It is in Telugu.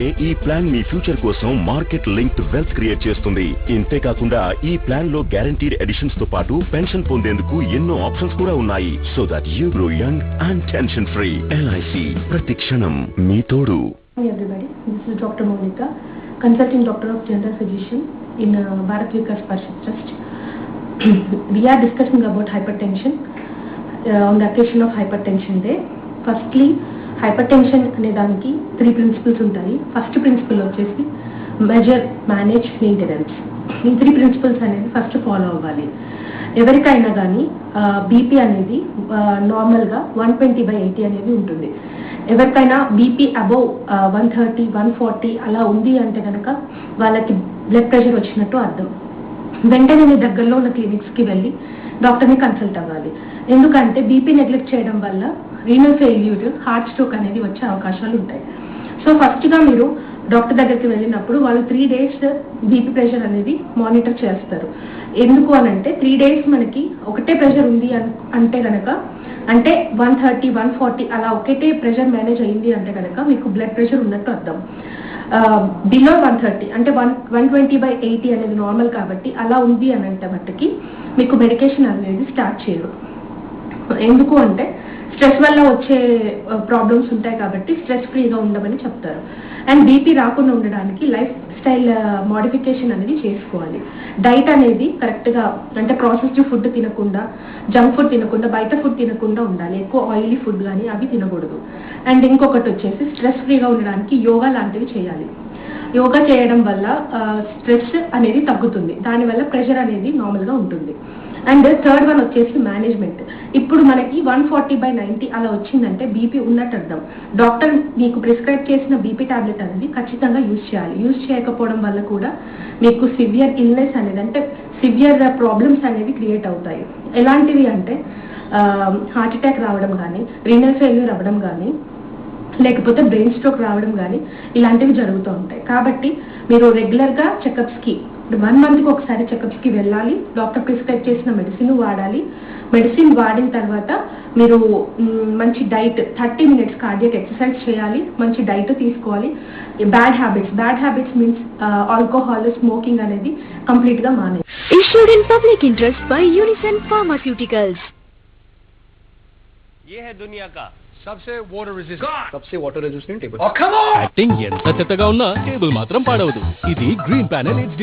ఈ ప్లాన్ మీ ఫ్యూచర్ కోసం మార్కెట్ లింక్డ్ వెల్త్ క్రియేట్ చేస్తుంది. ఇంతేకాకుండా ఈ ప్లాన్ లో గ్యారంటీడ్ ఎడిషన్స్ తో పాటు పెన్షన్ పొందేందుకు ఎన్నో ఆప్షన్స్ కూడా ఉన్నాయి. So that you grow young and tension free. LIC ప్రతి క్షణం మీ తోడు. Everybody, this is Dr. Monica, consulting doctor of general physician in Bharat Vikas Parshad Trust. We are discussing about hypertension on the occasion of hypertension day. Firstly, hypertension అనే దానికి 3 ప్రిన్సిపల్స్ ఉంటాయి. ఫస్ట్ ప్రిన్సిపల్ వచ్చేసి మెజర్, మేనేజ్, మెయింటెనెన్స్. ఈ 3 ప్రిన్సిపల్స్ అనేది ఫస్ట్ ఫాలో అవ్వాలి. ఎవరికైనా కానీ బీపీ అనేది నార్మల్గా 120/80 అనేది ఉంటుంది. ఎవరికైనా బీపీ అబౌవ్ 130, 140 అలా ఉంది అంటే కనుక వాళ్ళకి బ్లడ్ ప్రెషర్ వచ్చినట్టు అర్థం. వెంటనే మీ దగ్గరలో ఉన్న క్లినిక్స్కి వెళ్ళి డాక్టర్ని కన్సల్ట్ అవ్వాలి. ఎందుకంటే బీపీ నెగ్లెక్ట్ చేయడం వల్ల రీనల్ ఫెయిల్యూర్, హార్ట్ స్ట్రోక్ అనేది వచ్చే అవకాశాలు ఉంటాయి. సో ఫస్ట్గా మీరు డాక్టర్ దగ్గరికి వెళ్ళినప్పుడు వాళ్ళు 3 days బీపీ ప్రెషర్ అనేది మానిటర్ చేస్తారు. ఎందుకు అని అంటే 3 days మనకి ఒకటే ప్రెషర్ ఉంది అంటే కనుక, అంటే 130, 140 అలా ఒకటే ప్రెషర్ మేనేజ్ అయింది అంటే కనుక మీకు బ్లడ్ ప్రెషర్ ఉన్నట్టు అర్థం. బిలో 130 అంటే 120/80 అనేది నార్మల్ కాబట్టి అలా ఉంది అని అంటే మట్టుకి మీకు మెడికేషన్ అనేది స్టార్ట్ చేయరు. ఎందుకు అంటే స్ట్రెస్ వల్ల వచ్చే ప్రాబ్లమ్స్ ఉంటాయి కాబట్టి స్ట్రెస్ ఫ్రీగా ఉండమని చెప్తారు. అండ్ బీపీ రాకుండా ఉండడానికి లైఫ్ స్టైల్ మోడిఫికేషన్ అనేది చేసుకోవాలి. డైట్ అనేది కరెక్ట్గా, అంటే ప్రాసెస్డ్ ఫుడ్ తినకుండా, జంక్ ఫుడ్ తినకుండా, బయట ఫుడ్ తినకుండా ఉండాలి. ఎక్కువ ఆయిలీ ఫుడ్ కానీ అవి తినకూడదు. అండ్ ఇంకొకటి వచ్చేసి స్ట్రెస్ ఫ్రీగా ఉండడానికి యోగా లాంటివి చేయాలి. యోగా చేయడం వల్ల స్ట్రెస్ అనేది తగ్గుతుంది. దానివల్ల ప్రెషర్ అనేది నార్మల్గా ఉంటుంది. అండ్ థర్డ్ వన్ వచ్చేసి మేనేజ్మెంట్. ఇప్పుడు మనకి 140/90 అలా వచ్చిందంటే బీపీ ఉన్నట్టు అర్థం. డాక్టర్ మీకు ప్రిస్క్రైబ్ చేసిన బీపీ టాబ్లెట్ అనేది ఖచ్చితంగా యూజ్ చేయాలి. యూజ్ చేయకపోవడం వల్ల కూడా మీకు సివియర్ ఇల్నెస్ అనేది, అంటే సివియర్ ప్రాబ్లమ్స్ అనేవి క్రియేట్ అవుతాయి. ఎలాంటివి అంటే హార్ట్ అటాక్ రావడం కానీ, రీనల్ ఫెయిల్యూర్ అవ్వడం కానీ, లేకపోతే బ్రెయిన్ స్ట్రోక్ రావడం కానీ ఇలాంటివి జరుగుతూ ఉంటాయి. కాబట్టి మీరు రెగ్యులర్గా చెకప్స్కి 1 monthకి ఒకసారి చెకప్స్కి వెళ్ళాలి. డాక్టర్ ప్రిస్క్రైబ్ చేసిన మెడిసిన్ వాడాలి. మెడిసిన్ వాడిన తర్వాత మీరు మంచి డైట్, 30 minutes కార్డియక్ ఎక్సర్సైజ్ చేయాలి. మంచి డైట్ తీసుకోవాలి. Bad habits means alcohol, smoking అనేది కంప్లీట్గా మానేయాలి. Issued in public interest by Unison Pharmaceuticals. ये है दुनिया का सबसे वाटर रेजिस्टेंट टेबल. యాక్టింగ్ ఎంత చెత్తగా ఉన్నా టేబుల్ మాత్రం పాడవదు. ఇది గ్రీన్ ప్యానెల్ HD